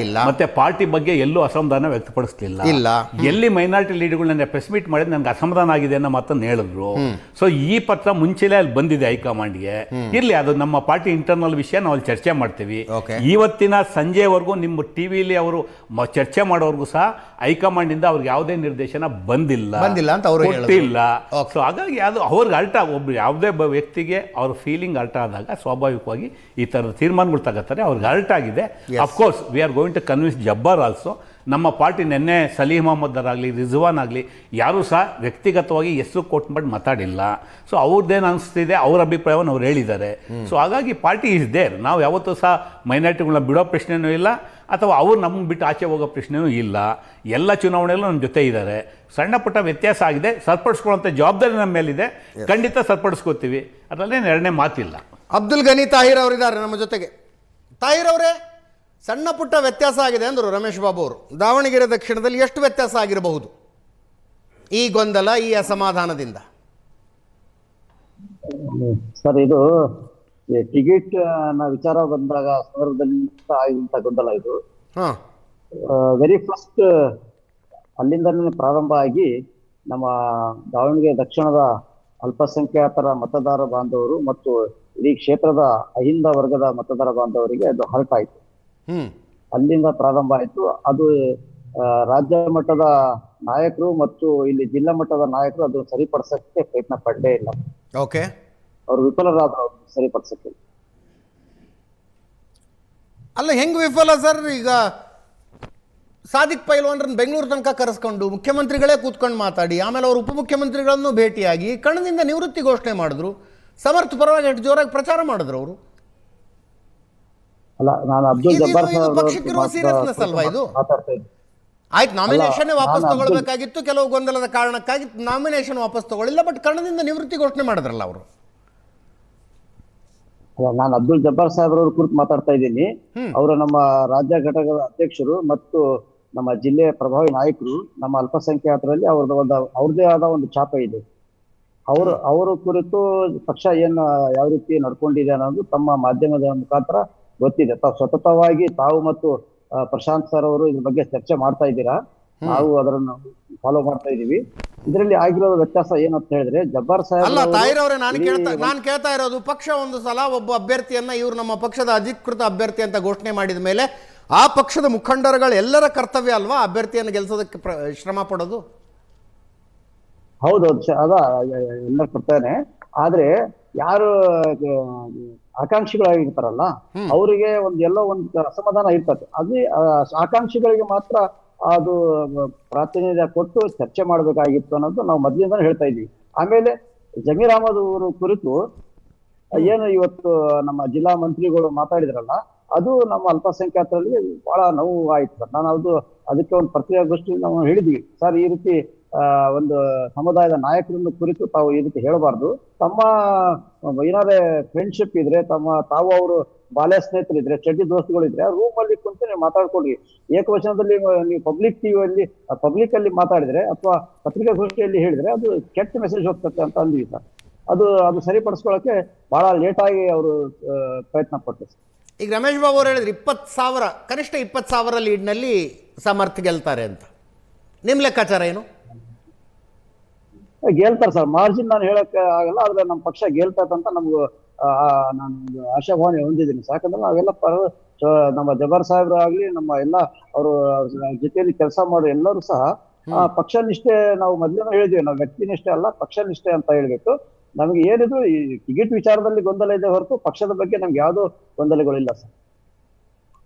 ಮತ್ತೆ ಪಾರ್ಟಿ ಬಗ್ಗೆ ಎಲ್ಲೂ ಅಸಮಾಧಾನ ವ್ಯಕ್ತಪಡಿಸಲಿಲ್ಲ. ಎಲ್ಲಿ ಮೈನಾರಿಟಿ ಲೀಡರ್ಗಳು ನನ್ನ ಪ್ರೆಸ್ ಮೀಟ್ ಮಾಡಿದ್ರೆ ನನಗೆ ಅಸಮಾಧಾನ ಆಗಿದೆ ಅನ್ನೋ ಮಾತನ್ನು ಹೇಳಿದ್ರು. ಸೊ ಈ ಪತ್ರ ಮುಂಚೆಲೇ ಅಲ್ಲಿ ಬಂದಿದೆ ಹೈಕಮಾಂಡ್ಗೆ. ಇರ್ಲಿ, ಅದು ನಮ್ಮ ಪಾರ್ಟಿ ಇಂಟರ್ನಲ್ ವಿಷಯ, ನಾವು ಅಲ್ಲಿ ಚರ್ಚೆ ಮಾಡ್ತೀವಿ. ಇವತ್ತಿನ ಸಂಜೆವರೆಗೂ ನಿಮ್ಮ ಟಿವಿಲಿ ಅವರು ಚರ್ಚೆ ಮಾಡೋರ್ಗೂ ಸಹ ಹೈಕಮಾಂಡ್ ಇಂದ ಅವ್ರಿಗೆ ಯಾವುದೇ ನಿರ್ದೇಶನ ಬಂದಿಲ್ಲ ಅಂತ ಅವರು ಗೊತ್ತಿಲ್ಲ. ಸೊ ಹಾಗಾಗಿ ಅದು ಅವ್ರಿಗೆ ಅರ್ಥ, ಒಬ್ರು ಯಾವುದೇ ವ್ಯಕ್ತಿಗೆ ಅವ್ರ ಫೀಲಿಂಗ್ ಅರ್ಥ ಆದಾಗ ಸ್ವಾಭಾವಿಕವಾಗಿ ಈ ಥರದ ತೀರ್ಮಾನಗಳು ತಗೋತಾರೆ. ಅವ್ರಿಗೆ ಅರ್ಥ ಆಗಿದೆ. Of course we are going to convince Jabbar also. ನಮ್ಮ ಪಾರ್ಟಿ ನೆನ್ನೆ ಸಲೀಂ ಅಹಮದ್ ಆಗಲಿ, ರಿಜ್ವಾನ್ ಆಗಲಿ, ಯಾರೂ ಸಹ ವ್ಯಕ್ತಿಗತವಾಗಿ ಹೆಸರು ಕೊಟ್ಟು ಮಾಡಿ ಮಾತಾಡಿಲ್ಲ. ಸೊ ಅವ್ರದ್ದೇನು ಅನಿಸ್ತಿದೆ, ಅವ್ರ ಅಭಿಪ್ರಾಯವನ್ನು ಅವ್ರು ಹೇಳಿದ್ದಾರೆ. ಸೊ ಹಾಗಾಗಿ ಪಾರ್ಟಿ ಇಸ್ ದೇರ್. ನಾವು ಯಾವತ್ತೂ ಸಹ ಮೈನಾರಿಟಿಗಳನ್ನ ಬಿಡೋ ಪ್ರಶ್ನೆಯೂ ಇಲ್ಲ, ಅಥವಾ ಅವ್ರು ನಮ್ಗೆ ಬಿಟ್ಟು ಆಚೆ ಹೋಗೋ ಪ್ರಶ್ನೆಯೂ ಇಲ್ಲ. ಎಲ್ಲ ಚುನಾವಣೆಯಲ್ಲೂ ನಮ್ಮ ಜೊತೆ ಇದ್ದಾರೆ. ಸಣ್ಣ ಪುಟ್ಟ ವ್ಯತ್ಯಾಸ ಆಗಿದೆ, ಸರಿಪಡಿಸ್ಕೊಳ್ಳೋಂಥ ಜವಾಬ್ದಾರಿ ನಮ್ಮ ಮೇಲಿದೆ. ಖಂಡಿತ ಸರಿಪಡಿಸ್ಕೋತೀವಿ, ಅದರಲ್ಲೇನು ಎರಡನೇ ಮಾತಿಲ್ಲ. ಅಬ್ದುಲ್ ಗನಿ ತಾಹಿರ್ ಅವರಿದ್ದಾರೆ ನಮ್ಮ ಜೊತೆಗೆ. ತಾಹಿರ್ ಅವರೇ, ಸಣ್ಣ ಪುಟ್ಟ ವ್ಯತ್ಯಾಸ ಆಗಿದೆ ಅಂದರು ರಮೇಶ್ ಬಾಬು ಅವರು. ದಾವಣಗೆರೆ ದಕ್ಷಿಣದಲ್ಲಿ ಎಷ್ಟು ವ್ಯತ್ಯಾಸ ಆಗಿರಬಹುದು ಈ ಗೊಂದಲ, ಈ ಅಸಮಾಧಾನದಿಂದ? ಸರ್, ಇದು ಟಿಕೆಟ್ ವಿಚಾರ ಬಂದಾಗ ಸಂದರ್ಭದಲ್ಲಿ ಆಗಿದ್ದಂತ ಗೊಂದಲ ಇದು. ವೆರಿ ಫಸ್ಟ್ ಅಲ್ಲಿಂದಲೇ ಪ್ರಾರಂಭ ಆಗಿ ನಮ್ಮ ದಾವಣಗೆರೆ ದಕ್ಷಿಣದ ಅಲ್ಪಸಂಖ್ಯಾತರ ಮತದಾರ ಬಾಂಧವರು ಮತ್ತು ಇಡೀ ಕ್ಷೇತ್ರದ ಅಹಿಂದ ವರ್ಗದ ಮತದಾರ ಬಾಂಧವರಿಗೆ ಅದು ಹರ್ಟ್ ಆಯ್ತು. ಅಲ್ಲಿಂದ ಪ್ರಾರಂಭ ಆಯ್ತು. ಅದು ರಾಜ್ಯ ಮಟ್ಟದ ನಾಯಕರು ಮತ್ತು ಇಲ್ಲಿ ಜಿಲ್ಲಾ ಮಟ್ಟದ ನಾಯಕರು ಅದು ಸರಿಪಡಿಸಕ್ಕೆ ಪ್ರಯತ್ನ ಪಡಲೇ ಇಲ್ಲ. ಓಕೆ, ಅವರು ವಿಫಲರಾದ್ರು ಸರಿಪಡಿಸಕ್ಕೆ. ಅಲ್ಲ, ಹೆಂಗ್ ವಿಫಲ ಸರ್? ಈಗ ಸಾದಿಕ್ ಪೈಲ್ವಾನ್ರನ್ನ ಬೆಂಗಳೂರು ತನಕ ಕರೆಸ್ಕೊಂಡು ಮುಖ್ಯಮಂತ್ರಿಗಳೇ ಕೂತ್ಕೊಂಡು ಮಾತಾಡಿ, ಆಮೇಲೆ ಅವರು ಉಪಮುಖ್ಯಮಂತ್ರಿಗಳನ್ನು ಭೇಟಿಯಾಗಿ ಕಣದಿಂದ ನಿವೃತ್ತಿ ಘೋಷಣೆ ಮಾಡಿದ್ರು. ಸಮರ್ಥ ಪರವಾಗಿ ಎಷ್ಟು ಜೋರಾಗಿ ಪ್ರಚಾರ ಮಾಡಿದ್ರು ಅವರು. ಅಲ್ಲ, ನಾನು ಅಬ್ದುಲ್ ಜಬ್ಬಾರ್ ಪಕ್ಷಕ್ಕಿರುವ ಸೀರಿಯಸ್ನೆಸ್ ಅಲ್ವಾ ಇದು? ಆಯ್ತು, ನಾಮಿನೇಷನ್ ವಾಪಸ್ ತಗೊಳ್ಬೇಕಾಗಿತ್ತು, ಕೆಲವು ಗೊಂದಲದ ಕಾರಣಕ್ಕಾಗಿ ನಾಮಿನೇಷನ್ ವಾಪಸ್ ತಗೊಳ್ಳಿಲ್ಲ, ಬಟ್ ಕಣದಿಂದ ನಿವೃತ್ತಿ ಘೋಷಣೆ ಮಾಡಿದ್ರಲ್ಲ ಅವರು. ನಾನು ಅಬ್ದುಲ್ ಜಬ್ಬಾರ್ ಸಾಹೇಬ್ರವ್ರ ಕುರಿತು ಮಾತಾಡ್ತಾ ಇದ್ದೀನಿ. ಅವರು ನಮ್ಮ ರಾಜ್ಯ ಘಟಕದ ಅಧ್ಯಕ್ಷರು ಮತ್ತು ನಮ್ಮ ಜಿಲ್ಲೆಯ ಪ್ರಭಾವಿ ನಾಯಕರು. ನಮ್ಮ ಅಲ್ಪಸಂಖ್ಯಾತರಲ್ಲಿ ಅವ್ರದ್ದೇ ಆದ ಒಂದು ಛಾಪ ಇದೆ. ಅವರ ಕುರಿತು ಪಕ್ಷ ಏನು ಯಾವ ರೀತಿ ನಡ್ಕೊಂಡಿದೆ ಅನ್ನೋದು ತಮ್ಮ ಮಾಧ್ಯಮದ ಮುಖಾಂತರ ಗೊತ್ತಿದೆ. ಸತತವಾಗಿ ತಾವು ಮತ್ತು ಪ್ರಶಾಂತ್ ಸರ್ ಅವರು ಇದ್ರ ಬಗ್ಗೆ ಚರ್ಚೆ ಮಾಡ್ತಾ ಇದ್ದೀರಾ, ನಾವು ಅದನ್ನು ಫಾಲೋ ಮಾಡ್ತಾ ಇದೀವಿ. ಇದರಲ್ಲಿ ಆಗಿರೋ ವ್ಯತ್ಯಾಸ ಏನಂತ ಹೇಳಿದ್ರೆ, ಜಬ್ಬಾರ್ ಸಾಹೇಬ್ ಅಲ್ಲ ತಾಯಿರವ್ರೆ, ನಾನು ಕೇಳ್ತಾ ಇರೋದು, ಪಕ್ಷ ಒಂದು ಸಲ ಒಬ್ಬ ಅಭ್ಯರ್ಥಿಯನ್ನ ಇವರು ನಮ್ಮ ಪಕ್ಷದ ಅಧಿಕೃತ ಅಭ್ಯರ್ಥಿ ಅಂತ ಘೋಷಣೆ ಮಾಡಿದ ಮೇಲೆ ಆ ಪಕ್ಷದ ಮುಖಂಡರುಗಳ ಎಲ್ಲರ ಕರ್ತವ್ಯ ಅಲ್ವಾ ಅಭ್ಯರ್ಥಿಯನ್ನು ಗೆಲ್ಸೋದಕ್ಕೆ ಶ್ರಮ ಪಡೋದು? ಹೌದೌದು, ಅದ ಎಲ್ಲ ಕೊಡ್ತಾನೆ. ಆದ್ರೆ ಯಾರು ಆಕಾಂಕ್ಷಿಗಳಾಗಿರ್ತಾರಲ್ಲ ಅವರಿಗೆ ಎಲ್ಲೋ ಒಂದು ಅಸಮಾಧಾನ ಇರ್ತದೆ. ಅದೇ ಆಕಾಂಕ್ಷಿಗಳಿಗೆ ಮಾತ್ರ ಅದು ಪ್ರಾತಿನಿಧ್ಯ ಕೊಟ್ಟು ಚರ್ಚೆ ಮಾಡ್ಬೇಕಾಗಿತ್ತು ಅನ್ನೋದು ನಾವು ಮೊದಲಿಂದ ಹೇಳ್ತಾ ಇದ್ವಿ. ಆಮೇಲೆ ಜಮೀರ್ ಅಹಮದ್ ಅವರು ಕುರಿತು ಏನು ಇವತ್ತು ನಮ್ಮ ಜಿಲ್ಲಾ ಮಂತ್ರಿಗಳು ಮಾತಾಡಿದ್ರಲ್ಲ, ಅದು ನಮ್ಮ ಅಲ್ಪಸಂಖ್ಯಾತರಲ್ಲಿ ಬಹಳ ನೋವು ಆಯ್ತು ಸರ್. ನಾನು ಅದಕ್ಕೆ ಒಂದು ಪತ್ರಿಕಾಗೋಷ್ಠಿ ನಾವು ಹೇಳಿದ್ವಿ, ಸರ್ ಈ ರೀತಿ ಒಂದು ಸಮುದಾಯದ ನಾಯಕರನ್ನು ಕುರಿತು ತಾವು ಈ ರೀತಿ ಹೇಳಬಾರ್ದು. ತಮ್ಮ ಏನಾದ್ರೆ ಫ್ರೆಂಡ್ಶಿಪ್ ಇದ್ರೆ, ತಾವು ಅವರು ಬಾಲ್ಯ ಸ್ನೇಹಿತರಿದ್ರೆ, ಚಡ್ಡಿ ದೋಸ್ತುಗಳಿದ್ರೆ ರೂಮ್ ಅಲ್ಲಿ ಕುಂತು ನೀವು ಮಾತಾಡ್ಕೊಳ್ರಿ. ಏಕವಚನದಲ್ಲಿ ನೀವು ಪಬ್ಲಿಕ್ ಅಲ್ಲಿ ಮಾತಾಡಿದ್ರೆ ಅಥವಾ ಪತ್ರಿಕಾಗೋಷ್ಠಿಯಲ್ಲಿ ಹೇಳಿದ್ರೆ ಅದು ಕೆಟ್ಟ ಮೆಸೇಜ್ ಹೋಗ್ತದೆ ಅಂತ ಅಂದ್ವಿ ಸರ್. ಅದು ಸರಿಪಡಿಸ್ಕೊಳ್ಳೋಕೆ ಬಹಳ ಲೇಟ್ ಆಗಿ ಅವರು ಪ್ರಯತ್ನ ಪಟ್ಟರು. ಈಗ ರಮೇಶ್ ಬಾಬು ಅವರು ಹೇಳಿದ್ರು 20,000 ಕನಿಷ್ಠ 20,000 ಲೀಡ್ನಲ್ಲಿ ಸಮರ್ಥ ಗೆಲ್ತಾರೆ ಅಂತ. ನಿಮ್ಮ ಲೆಕ್ಕಾಚಾರ ಏನು? ಗೆಲ್ತಾರೆ ಸರ್, ಮಾರ್ಜಿನ್ ನಾನು ಹೇಳಕ್ ಆಗಲ್ಲ, ಆದ್ರೆ ನಮ್ಮ ಪಕ್ಷ ಗೆಲ್ತದಂತ ಅಂತ ನಮ್ಗೆ ನಾನು ಆಶಾಭಾವನೆ ಹೊಂದಿದ್ದೀನಿ. ಯಾಕಂದ್ರೆ ನಾವೆಲ್ಲ ನಮ್ಮ ಜಬ್ಬಾರ್ ಸಾಹೇಬ್ರು ಆಗ್ಲಿ, ನಮ್ಮ ಎಲ್ಲ ಅವರು ಜೊತೆಯಲ್ಲಿ ಕೆಲಸ ಮಾಡೋ ಎಲ್ಲರೂ ಸಹ ಪಕ್ಷ ನಿಷ್ಠೆ. ನಾವು ಮೊದಲೇ ಹೇಳಿದ್ವಿ, ನಾವು ವ್ಯಕ್ತಿ ನಿಷ್ಠೆ ಅಲ್ಲ ಪಕ್ಷ ನಿಷ್ಠೆ ಅಂತ ಹೇಳ್ಬೇಕು. ನಮ್ಗೆ ಏನಿದ್ರು ಈ ಟಿಕೆಟ್ ವಿಚಾರದಲ್ಲಿ ಗೊಂದಲ ಇದೆ ಹೊರತು ಪಕ್ಷದ ಬಗ್ಗೆ ನಮ್ಗೆ ಯಾವ್ದು ಗೊಂದಲಗಳಿಲ್ಲ ಸರ್.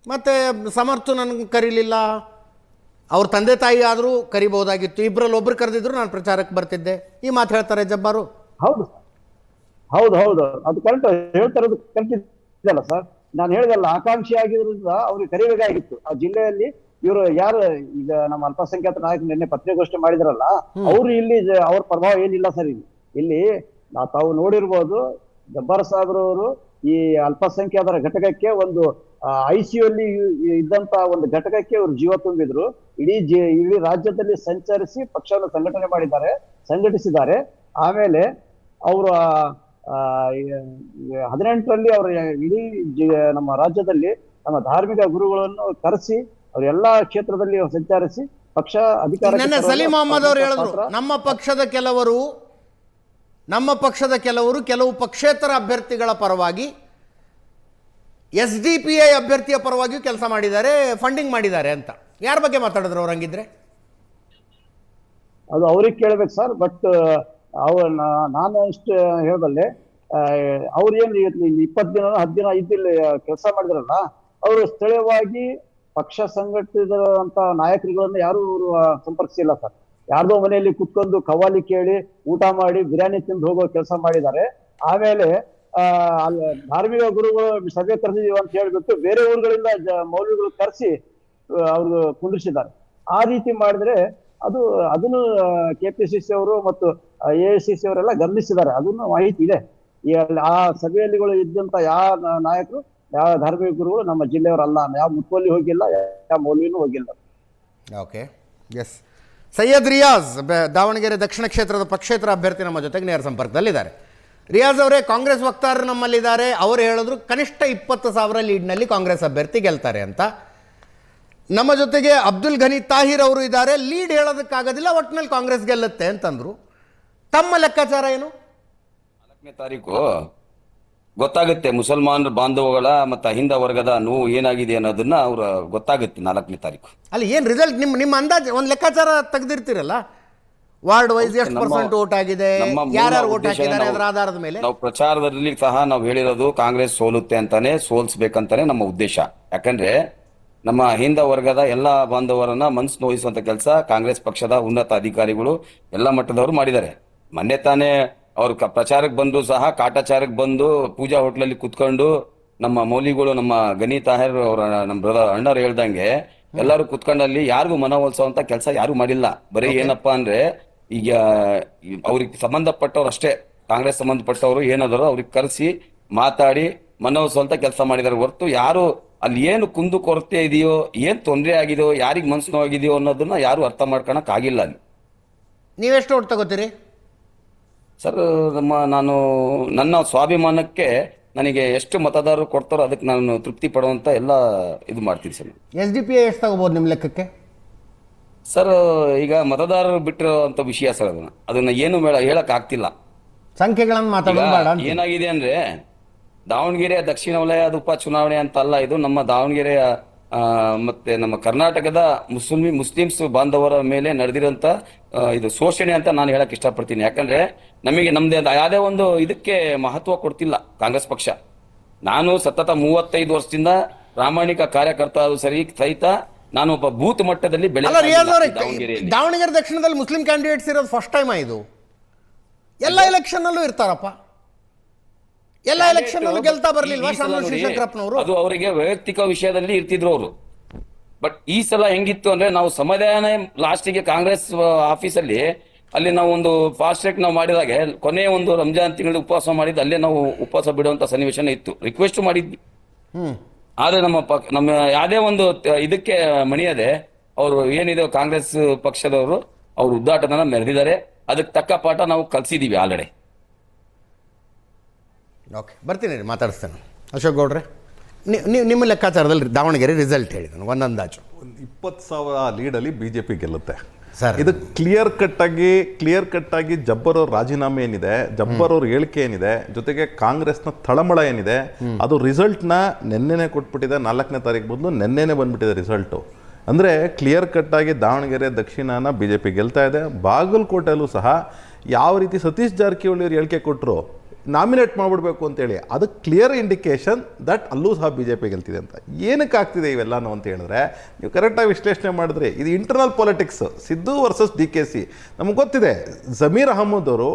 ಮತ್ತೆ ಸಮರ್ಥ ನನ್ಗೆ ಕರೀಲಿಲ್ಲ, ಅವ್ರ ತಂದೆ ತಾಯಿ ಆದರೂ ಕರಿಬಹುದಾಗಿತ್ತು, ಇಬ್ಬರಲ್ಲಿ ಒಬ್ರು ಕರೆದಿದ್ರು ನಾನು ಪ್ರಚಾರಕ್ಕೆ ಬರ್ತಿದ್ದೆ, ಈ ಮಾತು ಹೇಳ್ತಾರೆ ಜಬ್ಬಾರು. ಹೌದು ಹೌದು, ಅದು ಕರೆಕ್ಟ್ ಹೇಳ್ತಾರೆ, ಅದು ಕರೆಕ್ಟ್ ಇದೆಯಲ್ಲ ಸರ್. ನಾನು ಹೇಳಿದಲ್ಲ, ಆಕಾಂಕ್ಷಿ ಆಗಿರೋದ್ರಿಂದ ಅವ್ರಿಗೆ ಕರಿಬೇಕಾಗಿತ್ತು. ಆ ಜಿಲ್ಲೆಯಲ್ಲಿ ಇವರು ಯಾರು ಈಗ ನಮ್ಮ ಅಲ್ಪಸಂಖ್ಯಾತ ನಾಯಕರು ನಿನ್ನೆ ಪತ್ರಿಕಾಗೋಷ್ಠಿ ಮಾಡಿದ್ರಲ್ಲ, ಅವ್ರು ಇಲ್ಲಿ ಅವ್ರ ಪ್ರಭಾವ ಏನಿಲ್ಲ ಸರ್. ಇಲ್ಲಿ ತಾವು ನೋಡಿರ್ಬೋದು, ಜಬ್ಬಾರ್ ಸಾಹೇಬ್ರವರು ಈ ಅಲ್ಪಸಂಖ್ಯಾತರ ಘಟಕಕ್ಕೆ ಒಂದು ICU ಅಲ್ಲಿ ಇದ್ದಂತ ಒಂದು ಘಟಕಕ್ಕೆ ಅವರು ಜೀವ ತುಂಬಿದ್ರು. ಇಡೀ ರಾಜ್ಯದಲ್ಲಿ ಸಂಚರಿಸಿ ಪಕ್ಷವನ್ನು ಸಂಘಟಿಸಿದ್ದಾರೆ. ಆಮೇಲೆ ಅವರು 18ರಲ್ಲಿ ಅವರು ಇಡೀ ನಮ್ಮ ರಾಜ್ಯದಲ್ಲಿ ನಮ್ಮ ಧಾರ್ಮಿಕ ಗುರುಗಳನ್ನು ಕರೆಸಿ ಅವರೆಲ್ಲಾ ಕ್ಷೇತ್ರದಲ್ಲಿ ಸಂಚರಿಸಿ ಪಕ್ಷ ಅಧಿಕಾರ. ಸಲೀಂ ಅಹಮದ್ ಅವರು ಹೇಳಿದ್ರು, ನಮ್ಮ ಪಕ್ಷದ ಕೆಲವು ಪಕ್ಷೇತರ ಅಭ್ಯರ್ಥಿಗಳ ಪರವಾಗಿ SDPI ಅಭ್ಯರ್ಥಿಯ ಪರವಾಗಿಯೂ ಕೆಲಸ ಮಾಡಿದ್ದಾರೆ, ಫಂಡಿಂಗ್ ಮಾಡಿದ್ದಾರೆ ಅಂತ. ಯಾರ ಬಗ್ಗೆ ಮಾತಾಡಿದ್ರು ಅವ್ರು? ಹಂಗಿದ್ರೆ ಅದು ಅವ್ರಿಗೆ ಕೇಳ್ಬೇಕು ಸರ್. ಬಟ್ ನಾನು ಇಷ್ಟು ಹೇಳಬಲ್ಲೆ, ಅವ್ರು ಏನು 20 ದಿನ 10 ದಿನ ಇದ್ದಿಲ್ಲಿ ಕೆಲಸ ಮಾಡಿದ್ರಲ್ಲ, ಅವರು ಸ್ಥಳೀಯವಾಗಿ ಪಕ್ಷ ಸಂಘಟಿಸಿದಂತ ನಾಯಕರುಗಳನ್ನ ಯಾರು ಅವರು ಸಂಪರ್ಕಿಸಿಲ್ಲ ಸರ್. ಯಾರ್ದೋ ಮನೆಯಲ್ಲಿ ಕುತ್ಕೊಂಡು ಕವಾಲಿ ಕೇಳಿ ಊಟ ಮಾಡಿ ಬಿರಿಯಾನಿ ತಿಂದು ಹೋಗೋ ಕೆಲಸ ಮಾಡಿದ್ದಾರೆ. ಆಮೇಲೆ ಧಾರ್ಮಿಕ ಗುರುಗಳು ಸಭೆ ಕರೆದಿದೀವಿ ಅಂತ ಹೇಳ್ಬಿಟ್ಟು ಬೇರೆ ಊರುಗಳಿಂದ ಮೌಲ್ಯಗಳು ಕರೆಸಿ ಅವ್ರು ಕುಂದಿರಿಸಿದ್ದಾರೆ. ಆ ರೀತಿ ಮಾಡಿದ್ರೆ ಅದನ್ನು KPCC ಅವರು ಮತ್ತು AICC ಅವರೆಲ್ಲ ಗಮನಿಸಿದ್ದಾರೆ, ಅದನ್ನು ಮಾಹಿತಿ ಇದೆ. ಆ ಸಭೆಯಲ್ಲಿ ಇದ್ದಂತ ಯಾವ ನಾಯಕರು ಯಾವ ಧಾರ್ಮಿಕ ಗುರುಗಳು ನಮ್ಮ ಜಿಲ್ಲೆಯವರಲ್ಲ, ಯಾವ ಮುತ್ವಲ್ಲಿ ಹೋಗಿಲ್ಲ, ಯಾವ ಮೌಲ್ವಿನೂ ಹೋಗಿಲ್ಲ. Okay, S. ಸೈಯದ್ ರಿಯಾಜ್ ದಾವಣಗೆರೆ ದಕ್ಷಿಣ ಕ್ಷೇತ್ರದ ಪಕ್ಷೇತರ ಅಭ್ಯರ್ಥಿ ನಮ್ಮ ಜೊತೆಗೆ ನೇರ ಸಂಪರ್ಕದಲ್ಲಿದ್ದಾರೆ. ರಿಯಾಜ್ ಅವರೇ, ಕಾಂಗ್ರೆಸ್ ವಕ್ತಾರರು ನಮ್ಮಲ್ಲಿದ್ದಾರೆ. ಅವರು ಹೇಳಿದ್ರು ಕನಿಷ್ಠ 20,000 ಲೀಡ್ನಲ್ಲಿ ಕಾಂಗ್ರೆಸ್ ಅಭ್ಯರ್ಥಿ ಗೆಲ್ತಾರೆ ಅಂತ. ನಮ್ಮ ಜೊತೆಗೆ ಅಬ್ದುಲ್ ಘನಿ ತಾಹಿರ್ ಅವರು ಇದ್ದಾರೆ. ಲೀಡ್ ಹೇಳೋದಕ್ಕಾಗೋದಿಲ್ಲ, ಒಟ್ಟಿನಲ್ಲಿ ಕಾಂಗ್ರೆಸ್ ಗೆಲ್ಲುತ್ತೆ ಅಂತಂದ್ರು. ತಮ್ಮ ಲೆಕ್ಕಾಚಾರ ಏನು? 4ನೇ ತಾರೀಕು ಗೊತ್ತಾಗುತ್ತೆ ಮುಸಲ್ಮಾನರ ಬಾಂಧವಗಳ ಮತ್ತು ಅಹಿಂದ ವರ್ಗದ ನೋವು ಏನಾಗಿದೆ ಅನ್ನೋದನ್ನ ಅವ್ರ ಗೊತ್ತಾಗುತ್ತೆ 4ನೇ ತಾರೀಕು. ಅಲ್ಲಿ ಏನು ರಿಸಲ್ಟ್ ನಿಮ್ಮ ಅಂದಾಜು ಒಂದು ಲೆಕ್ಕಾಚಾರ ತೆಗೆದಿರ್ತೀರಲ್ಲ, ವಾರ್ಡ್ ವೈಸ್ ಎಷ್ಟು ಪರ್ಸೆಂಟ್ ವೋಟ್ ಆಗಿದೆ, ಯಾರ್ಯಾರು ವೋಟ್ ಹಾಕಿದ್ದಾರೆ ಅದರ ಆಧಾರದ ಮೇಲೆ. ನಾವು ಪ್ರಚಾರದಲ್ಲಿ ಸಹ ನಾವು ಹೇಳಿರೋದು ಕಾಂಗ್ರೆಸ್ ಸೋಲುತ್ತೆ ಅಂತಾನೆ, ಸೋಲ್ಸ್ಬೇಕಂತಾನೆ ನಮ್ಮ ಉದ್ದೇಶ. ಯಾಕಂದ್ರೆ ನಮ್ಮ ಅಹಿಂದ ವರ್ಗದ ಎಲ್ಲ ಬಾಂಧವರನ್ನ ಮನಸ್ಸು ನೋಯಿಸುವಂತ ಕೆಲಸ ಕಾಂಗ್ರೆಸ್ ಪಕ್ಷದ ಉನ್ನತ ಅಧಿಕಾರಿಗಳು ಎಲ್ಲ ಮಟ್ಟದವರು ಮಾಡಿದ್ದಾರೆ. ಮೊನ್ನೆ ತಾನೇ ಅವ್ರು ಪ್ರಚಾರಕ್ಕೆ ಬಂದು ಸಹ ಕಾಟಾಚಾರಕ್ಕೆ ಬಂದು ಪೂಜಾ ಹೋಟ್ಲಲ್ಲಿ ಕುತ್ಕೊಂಡು ನಮ್ಮ ಮೌಲಿಗಳು, ನಮ್ಮ ಗನಿ ತಾಹಿರ್ ಅವರ ನಮ್ಮ ಬ್ರದರ್ ಅಣ್ಣರು ಹೇಳ್ದಂಗೆ ಎಲ್ಲರೂ ಕುತ್ಕೊಂಡಲ್ಲಿ ಯಾರಿಗೂ ಮನವೊಲಿಸುವಂತ ಕೆಲಸ ಯಾರು ಮಾಡಿಲ್ಲ. ಬರೀ ಏನಪ್ಪಾ ಅಂದ್ರೆ ಈಗ ಅವ್ರಿಗೆ ಸಂಬಂಧಪಟ್ಟವ್ರು ಅಷ್ಟೇ, ಕಾಂಗ್ರೆಸ್ ಸಂಬಂಧಪಟ್ಟವರು ಏನಾದರೂ ಅವ್ರಿಗೆ ಕರೆಸಿ ಮಾತಾಡಿ ಮನವೊಲಿಸುವಂತ ಕೆಲಸ ಮಾಡಿದಾರೆ ಹೊರತು ಯಾರು ಅಲ್ಲಿ ಏನು ಕುಂದು ಕೊರತೆ ಇದೆಯೋ, ಏನ್ ತೊಂದರೆ ಆಗಿದೆಯೋ, ಯಾರಿಗ್ ಮನ್ಸು ನೋವಾಗಿದೆಯೋ ಅನ್ನೋದನ್ನ ಯಾರು ಅರ್ಥ ಮಾಡ್ಕೊಳಕ್ ಆಗಿಲ್ಲ ಅಲ್ಲಿ. ನೀವೆಷ್ಟು ವೋಟ್ ತಗೋತೀರಿ ಸರ್? ನನ್ನ ಸ್ವಾಭಿಮಾನಕ್ಕೆ ನನಗೆ ಎಷ್ಟು ಮತದಾರರು ಕೊಡ್ತಾರೋ ಅದಕ್ಕೆ ನಾನು ತೃಪ್ತಿ ಪಡುವಂತ ಎಲ್ಲ ಇದು ಮಾಡ್ತೀನಿ ಸರ್. SDPI ಎಷ್ಟು ತಗೋಬಹುದು ನಿಮ್ಮ ಲೆಕ್ಕಕ್ಕೆ? ಸರ್ ಈಗ ಮತದಾರರು ಬಿಟ್ಟಿರೋಂಥ ವಿಷಯ ಸರ್, ಅದನ್ನ ಏನು ಹೇಳಕ್ ಆಗ್ತಿಲ್ಲ. ಸಂಖ್ಯೆಗಳನ್ನು ಮಾತಾಡೋಣ. ಏನಾಗಿದೆ ಅಂದ್ರೆ ದಾವಣಗೆರೆ ದಕ್ಷಿಣ ವಲಯದ ಉಪ ಚುನಾವಣೆ ಅಂತ ಅಲ್ಲ, ಇದು ನಮ್ಮ ದಾವಣಗೆರೆಯ ಮತ್ತೆ ನಮ್ಮ ಕರ್ನಾಟಕದ ಮುಸ್ಲಿಮ್ಸ್ ಬಾಂಧವರ ಮೇಲೆ ನಡೆದಿರೋಂತ ಇದು ಶೋಷಣೆ ಅಂತ ನಾನು ಹೇಳಕ್ ಇಷ್ಟಪಡ್ತೀನಿ. ಯಾಕಂದ್ರೆ ನಮಗೆ ನಮ್ದೇ ಯಾವುದೇ ಒಂದು ಇದಕ್ಕೆ ಮಹತ್ವ ಕೊಡ್ತಿಲ್ಲ ಕಾಂಗ್ರೆಸ್ ಪಕ್ಷ. ನಾನು ಸತತ 35 ವರ್ಷದಿಂದ ಪ್ರಾಮಾಣಿಕ ಕಾರ್ಯಕರ್ತ ಸಹಿತ ನಾನು ಒಬ್ಬ ಬೂತ್ ಮಟ್ಟದಲ್ಲಿ ದಾವಣಗೆರೆ ದಕ್ಷಿಣದಲ್ಲಿ ಮುಸ್ಲಿಂ ಕ್ಯಾಂಡಿಡೇಟ್ಸ್ ಇರೋದು ಫಸ್ಟ್ ಟೈಮ್. ಇದು ಎಲ್ಲ ಎಲೆಕ್ಷನ್ ಅಲ್ಲೂ ಇರ್ತಾರಪ್ಪ, ಎಲ್ಲ ಎಲೆಕ್ಷನ್ ಅಲ್ಲೂ ಗೆಲ್ತಾ ಬರ್ಲಿಲ್ವಾ ಶಂಕರಪ್ಪನವರು? ಅದು ಅವರಿಗೆ ವೈಯಕ್ತಿಕ ವಿಷಯದಲ್ಲಿ ಇರ್ತಿದ್ರು ಅವರು. ಬಟ್ ಈ ಸಲ ಹೆಂಗಿತ್ತು ಅಂದ್ರೆ ನಾವು ಸಮಾಧಾನ ಲಾಸ್ಟಿಗೆ ಕಾಂಗ್ರೆಸ್ ಆಫೀಸಲ್ಲಿ ಅಲ್ಲಿ ನಾವು ಒಂದು ಫಾಸ್ಟ್ ಟ್ರ್ಯಾಕ್ ನಾವು ಮಾಡಿದಾಗ ಕೊನೆಯ ಒಂದು ರಂಜಾನ್ ತಿಂಗಳು ಉಪವಾಸ ಮಾಡಿದ್ದು, ಅಲ್ಲೇ ನಾವು ಉಪವಾಸ ಬಿಡುವಂತ ಸನ್ನಿವೇಶನ ಇತ್ತು. ರಿಕ್ವೆಸ್ಟ್ ಮಾಡಿದ್ವಿ, ಆದ್ರೆ ನಮ್ಮ ಯಾವುದೇ ಒಂದು ಇದಕ್ಕೆ ಮಣಿಯದೆ ಅವರು ಏನಿದೆ ಕಾಂಗ್ರೆಸ್ ಪಕ್ಷದವರು ಅವರು ಉದ್ದಾಟನ ಮೆರೆದಿದ್ದಾರೆ. ಅದಕ್ಕೆ ತಕ್ಕ ಪಾಠ ನಾವು ಕಲ್ಸಿದೀವಿ ಆಲ್ರೆಡಿ. ಓಕೆ, ಬರ್ತೀನಿ ರೀ, ಮಾತಾಡಿಸ್ತೇನೆ. ಅಶೋಕ್ ಗೌಡ್ರೆ, ನಿಮ್ಮ ಲೆಕ್ಕಾಚಾರದಲ್ಲಿ ದಾವಣಗೆರೆ ರಿಸಲ್ಟ್ ಹೇಳಿ ನನಗೆ ಒಂದು ಅಂದಾಜು. 20,000 ಲೀಡಲ್ಲಿ BJP ಗೆಲ್ಲುತ್ತೆ ಸರ್. ಇದು ಕ್ಲಿಯರ್ ಕಟ್ ಆಗಿ ಜಬ್ಬರ್ ಅವ್ರ ರಾಜೀನಾಮೆ ಏನಿದೆ, ಜಬ್ಬರ್ ಅವ್ರ ಹೇಳಿಕೆ ಏನಿದೆ, ಜೊತೆಗೆ ಕಾಂಗ್ರೆಸ್ನ ತಳಮಳ ಏನಿದೆ, ಅದು ರಿಸಲ್ಟ್ನ ನೆನ್ನೆನೆ ಕೊಟ್ಬಿಟ್ಟಿದೆ. 4ನೇ ತಾರೀಕು ಬದಲು ನೆನ್ನೆನೆ ಬಂದ್ಬಿಟ್ಟಿದೆ ರಿಸಲ್ಟು. ಅಂದರೆ ಕ್ಲಿಯರ್ ಕಟ್ ಆಗಿ ದಾವಣಗೆರೆ ದಕ್ಷಿಣನ BJP ಗೆಲ್ತಾ ಇದೆ. ಬಾಗಲಕೋಟೆಯಲ್ಲೂ ಸಹ ಯಾವ ರೀತಿ ಸತೀಶ್ ಜಾರಕಿಹೊಳಿ ಅವ್ರು ಹೇಳಿಕೆ ಕೊಟ್ಟರು ನಾಮಿನೇಟ್ ಮಾಡಿಬಿಡ್ಬೇಕು ಅಂತೇಳಿ, ಅದು ಕ್ಲಿಯರ್ ಇಂಡಿಕೇಶನ್ ದಟ್ ಅಲ್ಲೂ ಸಹ BJP ಗೆಲ್ತಿದೆ ಅಂತ. ಏನಕ್ಕೆ ಆಗ್ತಿದೆ ಇವೆಲ್ಲನೂ ಅಂತ ಹೇಳಿದ್ರೆ, ನೀವು ಕರೆಕ್ಟಾಗಿ ವಿಶ್ಲೇಷಣೆ ಮಾಡಿದ್ರೆ ಇದು internal politics. Siddu versus DKC. ನಮಗೆ ಗೊತ್ತಿದೆ, ಜಮೀರ್ ಅಹಮದ್ ಅವರು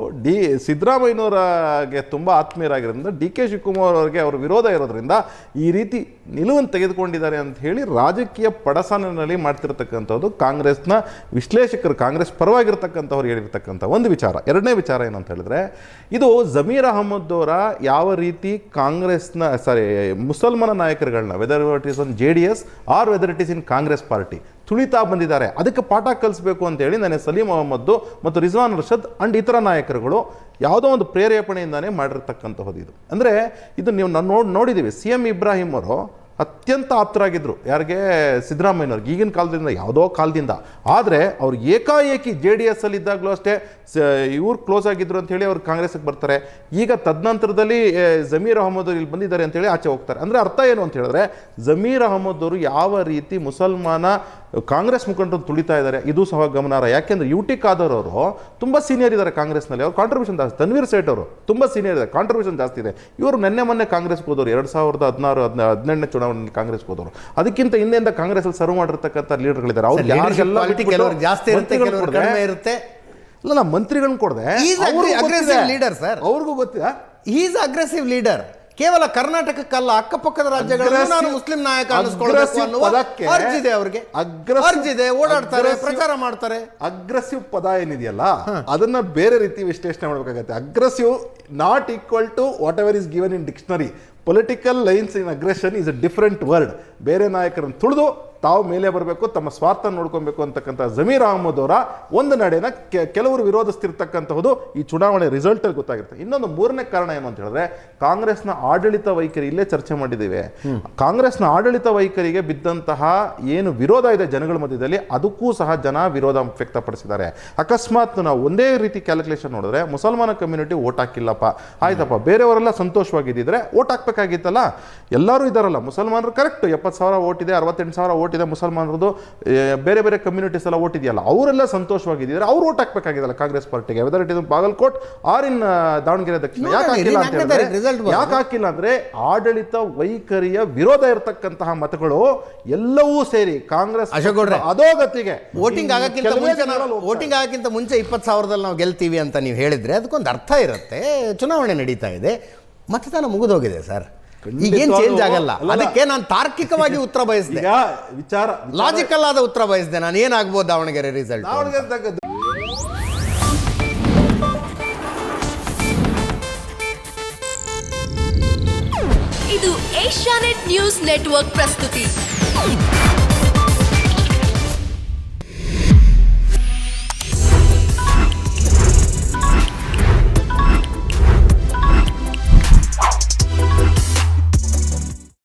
ಸಿದ್ದರಾಮಯ್ಯನವರಿಗೆ ತುಂಬ ಆತ್ಮೀಯರಾಗಿರೋದ್ರಿಂದ DK ಶಿವಕುಮಾರ್ ಅವರಿಗೆ ಅವ್ರ ವಿರೋಧ ಇರೋದ್ರಿಂದ ಈ ರೀತಿ ನಿಲುವನ್ನು ತೆಗೆದುಕೊಂಡಿದ್ದಾರೆ ಅಂತ ಹೇಳಿ ರಾಜಕೀಯ ಪಡಸಾನಿನಲ್ಲಿ ಮಾಡ್ತಿರ್ತಕ್ಕಂಥದ್ದು ಕಾಂಗ್ರೆಸ್ನ ವಿಶ್ಲೇಷಕರು, ಕಾಂಗ್ರೆಸ್ ಪರವಾಗಿರ್ತಕ್ಕಂಥವ್ರು ಹೇಳಿರ್ತಕ್ಕಂಥ ಒಂದು ವಿಚಾರ. ಎರಡನೇ ವಿಚಾರ ಏನಂತ ಹೇಳಿದ್ರೆ, ಇದು ಜಮೀರ್ ಅಹಮದ್ ಅವರ ಯಾವ ರೀತಿ ಕಾಂಗ್ರೆಸ್ನ ಮುಸಲ್ಮಾನ ನಾಯಕರುಗಳನ್ನ whether it is on JDS or whether it is in Congress party ತುಳಿತಾ ಬಂದಿದ್ದಾರೆ. ಅದಕ್ಕೆ ಪಾಠ ಕಲಿಸಬೇಕು ಅಂತೇಳಿ ನನಗೆ ಸಲೀಂ ಅಹಮದ್ ಮತ್ತು ರಿಜ್ವಾನ್ ಅರ್ಷದ್ ಅಂಡ್ ಇತರ ನಾಯಕರುಗಳು ಯಾವುದೋ ಒಂದು ಪ್ರೇರೇಪಣೆಯಿಂದಾನೇ ಮಾಡಿರ್ತಕ್ಕಂಥದ್ದು. ಇದು ಅಂದರೆ ಇದು ನೀವು ನೋಡಿದ್ದೀವಿ. CM ಇಬ್ರಾಹಿಂ ಅವರು ಅತ್ಯಂತ ಆಪ್ತರಾಗಿದ್ದರು ಯಾರಿಗೆ? ಸಿದ್ದರಾಮಯ್ಯನವ್ರಿಗೆ. ಈಗಿನ ಕಾಲದಿಂದ ಯಾವುದೋ ಕಾಲದಿಂದ. ಆದರೆ ಅವ್ರು ಏಕಾಏಕಿ JDS ಅಲ್ಲಿ ಇದ್ದಾಗಲೂ ಅಷ್ಟೇ ಇವ್ರು ಕ್ಲೋಸ್ ಆಗಿದ್ರು ಅಂತ ಹೇಳಿ ಅವ್ರು ಕಾಂಗ್ರೆಸ್ಗೆ ಬರ್ತಾರೆ. ಈಗ ತದನಂತರದಲ್ಲಿ ಜಮೀರ್ ಅಹಮದ್ ಇಲ್ಲಿ ಬಂದಿದ್ದಾರೆ ಅಂತೇಳಿ ಆಚೆ ಹೋಗ್ತಾರೆ. ಅಂದರೆ ಅರ್ಥ ಏನು ಅಂತ ಹೇಳಿದ್ರೆ, ಜಮೀರ್ ಅಹಮದ್ ಅವರು ಯಾವ ರೀತಿ ಮುಸಲ್ಮಾನ ಕಾಂಗ್ರೆಸ್ ಮುಖಂಡರು ತುಳಿತಾ ಇದ್ದಾರೆ ಇದು ಸಹ ಗಮನಾರ್ಹ. ಯಾಕೆಂದ್ರೆ UT ಖಾದರ್ ಅವರು ತುಂಬ ಸೀನಿಯರ್ ಇದ್ದಾರೆ ಕಾಂಗ್ರೆಸ್ನಲ್ಲಿ. ಅವ್ರ ಕಾಂಟ್ರಿಬ್ಯೂಷನ್ ಜಾಸ್ತಿ. ತನ್ವೀರ್ ಸೇಠ್ ಅವರು ತುಂಬ ಸೀನಿಯರ್ ಇದ್ದಾರೆ, ಕಾಂಟ್ರಿಬ್ಯೂಷನ್ ಜಾಸ್ತಿ ಇದೆ. ಇವರು ಮೊನ್ನೆ ಕಾಂಗ್ರೆಸ್ಗೆ ಹೋದವರು 2016-17 ಚುನಾವಣೆಯಲ್ಲಿ ಕಾಂಗ್ರೆಸ್ಗೆ ಹೋದವರು. ಅದಕ್ಕಿಂತ ಹಿಂದೆಯಿಂದ ಕಾಂಗ್ರೆಸ್ ಅಲ್ಲಿ ಸರ್ವ್ ಮಾಡಿರ್ತಕ್ಕಂಥ ಲೀಡರ್ಗಳಿದ್ದಾರೆ. ಅವ್ರು ಜಾಸ್ತಿ ಇರುತ್ತೆ. ಇಲ್ಲ, ನಾ ಮಂತ್ರಿಗಳನ್ನ ಕೊಡದೆ ಲೀಡರ್ ಸರ್, ಅವ್ರಿಗೂ ಗೊತ್ತಿದೆ. Is aggressive leader. ಕೇವಲ ಕರ್ನಾಟಕಕ್ಕಲ್ಲ, ಅಕ್ಕಪಕ್ಕದ ರಾಜ್ಯಗಳಲ್ಲಿ ನಾನು ಮುಸ್ಲಿಂ ನಾಯಕ ಅರ್ಜಿದೆ, ಅವ್ರಿಗೆ ಅರ್ಜಿದೆ, ಓಡಾಡ್ತಾರೆ, ಪ್ರಚಾರ ಮಾಡ್ತಾರೆ. ಅಗ್ರೆಸಿವ್ ಪದ ಏನಿದೆಯಲ್ಲ ಅದನ್ನ ಬೇರೆ ರೀತಿ ವಿಶ್ಲೇಷಣೆ ಮಾಡಬೇಕಾಗತ್ತೆ. Aggressive not equal to whatever is given in dictionary. Political lines in aggression is a different word. ಬೇರೆ ನಾಯಕರನ್ನು ತುಳಿದು ತಾವು ಮೇಲೆ ಬರಬೇಕು, ತಮ್ಮ ಸ್ವಾರ್ಥ ನೋಡ್ಕೊಬೇಕು ಅಂತಕ್ಕಂಥ ಜಮೀರ್ ಅಹಮದ್ ಅವರ ಒಂದು ನಡೆನ ಕೆಲವರು ವಿರೋಧಿಸ್ತಿರ್ತಕ್ಕಂಥದ್ದು ಈ ಚುನಾವಣೆ ರಿಸಲ್ಟಲ್ಲಿ ಗೊತ್ತಾಗಿರುತ್ತೆ. ಇನ್ನೊಂದು ಮೂರನೇ ಕಾರಣ ಏನು ಅಂತ ಹೇಳಿದ್ರೆ, ಕಾಂಗ್ರೆಸ್ನ ಆಡಳಿತ ವೈಖರಿ, ಇಲ್ಲೇ ಚರ್ಚೆ ಮಾಡಿದ್ದೇವೆ, ಕಾಂಗ್ರೆಸ್ನ ಆಡಳಿತ ವೈಖರಿಗೆ ಬಿದ್ದಂತಹ ಏನು ವಿರೋಧ ಇದೆ ಜನಗಳ ಮಧ್ಯದಲ್ಲಿ, ಅದಕ್ಕೂ ಸಹ ಜನ ವಿರೋಧ ವ್ಯಕ್ತಪಡಿಸಿದ್ದಾರೆ. ಅಕಸ್ಮಾತ್ ನಾವು ಒಂದೇ ರೀತಿ ಕ್ಯಾಲ್ಕುಲೇಷನ್ ನೋಡಿದ್ರೆ, ಮುಸಲ್ಮಾನ ಕಮ್ಯುನಿಟಿ ಓಟ್ ಹಾಕಿಲ್ಲಪ್ಪ, ಆಯ್ತಪ್ಪ, ಬೇರೆಯವರೆಲ್ಲ ಸಂತೋಷವಾಗಿದ್ದಿದ್ರೆ ಓಟ್ ಹಾಕ್ಬೇಕಾಗಿತ್ತಲ್ಲ. ಎಲ್ಲರೂ ಇದಾರಲ್ಲ, ಮುಸಲ್ಮಾನರು ಕರೆಕ್ಟ್ 70,000 ಓಟ್ ಇದೆ, 68,000 ಓಟ್ ಇದೆ ಮುಸಲ್ಮಾನರದು, ಬೇರೆ ಬೇರೆ ಕಮ್ಯುನಿಟೀಸ್ ಎಲ್ಲ ಓಟ್ ಇದೆಯಲ್ಲ, ಅವರೆಲ್ಲ ಸಂತೋಷವಾಗಿದ್ದರೆ ಅವ್ರು ಓಟ್ ಹಾಕ್ಬೇಕಾಗಿದ್ದಲ್ಲ ಕಾಂಗ್ರೆಸ್ ಪಾರ್ಟಿಗೆ, whether it is Bagalkot or in Davanagere ದಕ್ಷಿಣ. ಯಾಕೆ ಹಾಕಿಲ್ಲ ಅಂದ್ರೆ ಆಡಳಿತ ವೈಖರಿಯ ವಿರೋಧ ಇರತಕ್ಕಂತಹ ಮತಗಳು ಎಲ್ಲವೂ ಸೇರಿ ಕಾಂಗ್ರೆಸ್ ಅಧೋಗತಿಗೆ ವೋಟಿಂಗ್ ಆಗಕ್ಕಿಂತ ಮುಂಚೆ 20,000ದಲ್ಲಿ ನಾವು ಗೆಲ್ತೀವಿ ಅಂತ ನೀವು ಹೇಳಿದ್ರೆ ಅದಕ್ಕೊಂದು ಅರ್ಥ ಇರುತ್ತೆ. ಚುನಾವಣೆ ನಡೀತಾ ಇದೆ, ಮತದಾನ ಮುಗಿದೋಗಿದೆ ಸರ್, ಈಗೇನು ಚೇಂಜ್ ಆಗಲ್ಲ. ಅದಕ್ಕೆ ನಾನು ತಾರ್ಕಿಕವಾಗಿ ಉತ್ತರ ಬಯಸಿದೆ, ಲಾಜಿಕಲ್ ಆದ ಉತ್ತರ ಬಯಸಿದೆ. ನಾನು ಏನಾಗ್ಬೋದು ದಾವಣಗೆರೆ ರಿಸಲ್ಟ್. ಇದು ಏಷ್ಯಾನೆಟ್ ನ್ಯೂಸ್ ನೆಟ್ವರ್ಕ್ ಪ್ರಸ್ತುತಿ.